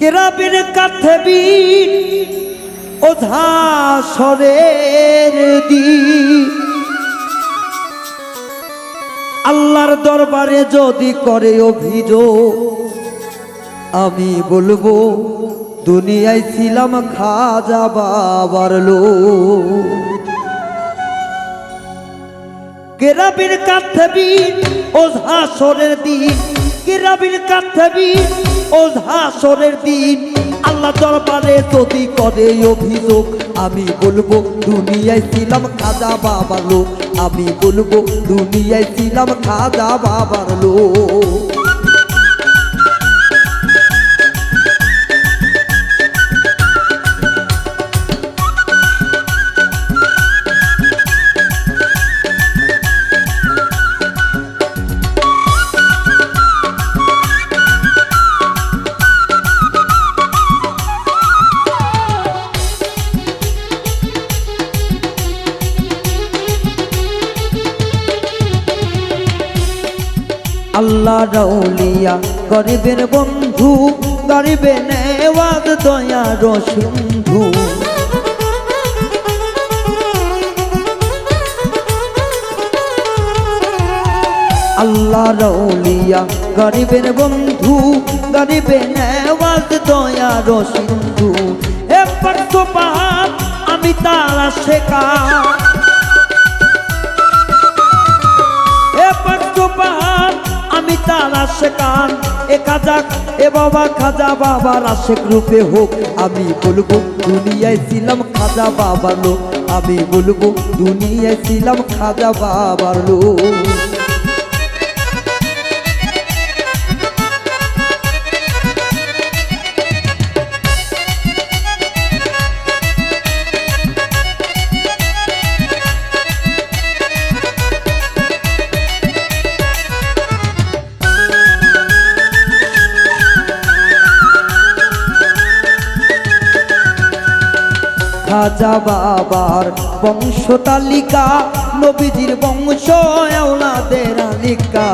কেরাবির কাথেবিন ওঝা সরের দিন আল্লাহর দরবারে যদি করে অভিযোগ আমি বলবো দুনিয়ায় ছিলাম খাজা বাবার লোক। কেরাবির কাথেবিন ওঝা সরের দিন কেরাবির কাথেবিন ওঝা সরের দিন আল্লাহ দরবারে যদি করে অভিযোগ আমি বলবো দুনিয়ায় ছিলাম খাজা বাবার লোক আমি বলবো দুনিয়ায় ছিলাম খাজা বাবার লোক। আল্লাহ রাউলিয়া গরিবের বন্ধু গরিবে নেওয়াজ দয়ার সিন্ধু আল্লাহ রাউলিয়া গরিবের বন্ধু গরিবে নেওয়াজ দয়ার সিন্ধু এবার তো পাহাড় আমি তারা শেখা এবার তো পাহাড় আমি তার আশেকান এ খাজা এ বাবা খাজা বাবার আশেক রূপে হোক আমি বলবো দুনিয়ায় ছিলাম খাজা বাবার লোক আমি বলবো দুনিয়ায় ছিলাম খাজা বাবার লোক। খাজা বাবার বংশ তালিকা নবীজির বংশ আওলাদের তালিকা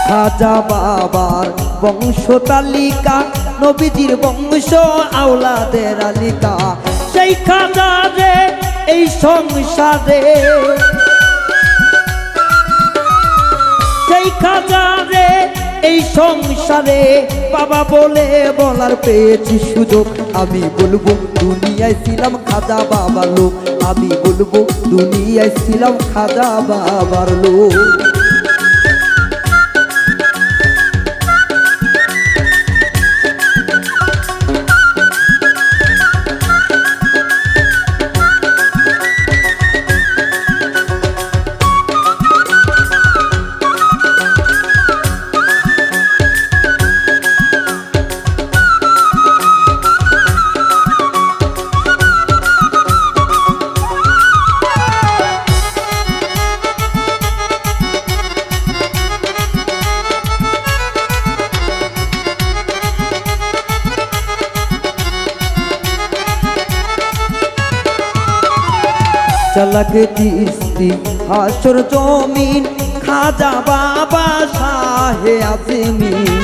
খাজা বাবার বংশ তালিকা নবীজির বংশ আওলাদের তালিকা সেই খাজা রে এই সংসারে সেই খাজা রে এই সংসারে বাবা বলে বলার পেয়েছি সুযোগ আমি বলবো দুনিয়ায় ছিলাম খাজা বাবার লোক আমি বলবো দুনিয়ায় ছিলাম খাজা বাবার লোক। চালাক চিশতি হাসর জমিন খাজা বাবা শাহে আজমিন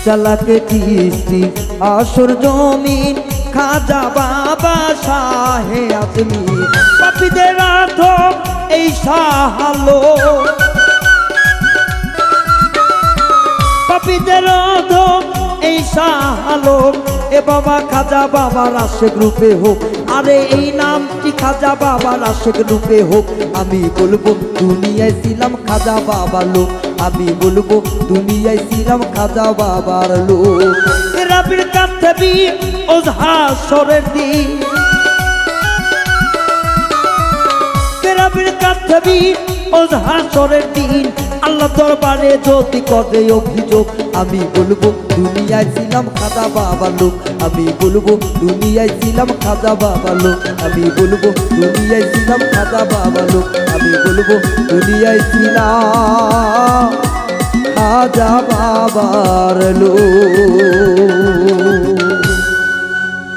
চালাক চিশতি হাসর জমিন খাজা বাবা শাহে আজমিন পাপীদের আধম এই সাহালো পাপীদের আধম এই শাহালোক এ বাবা খাজা বাবার আশেক রূপে হোক আরে এই নামটি খাজা বাবার আশেক রূপে হোক আমি বলবো দুনিয়ায় ছিলাম খাজা বাবার লোক আমি বলবো দুনিয়ায় ছিলাম খাজা বাবার লোক। কেরাবির কাথেবিন ওঝা সরের দিন কেরাবির কাথেবিন ওঝা সরের দিন আল্লাহ দরবারে যদি করে অভিযোগ আমি বলবো দুনিয়ায় ছিলাম খাজা বাবার লোক আমি বলবো দুনিয়ায় ছিলাম খাজা বাবার লোক আমি বলবো দুনিয়ায় ছিলাম খাজা বাবার লোক আমি বলবো দুনিয়ায় ছিলাম খাজা বাবার লোক।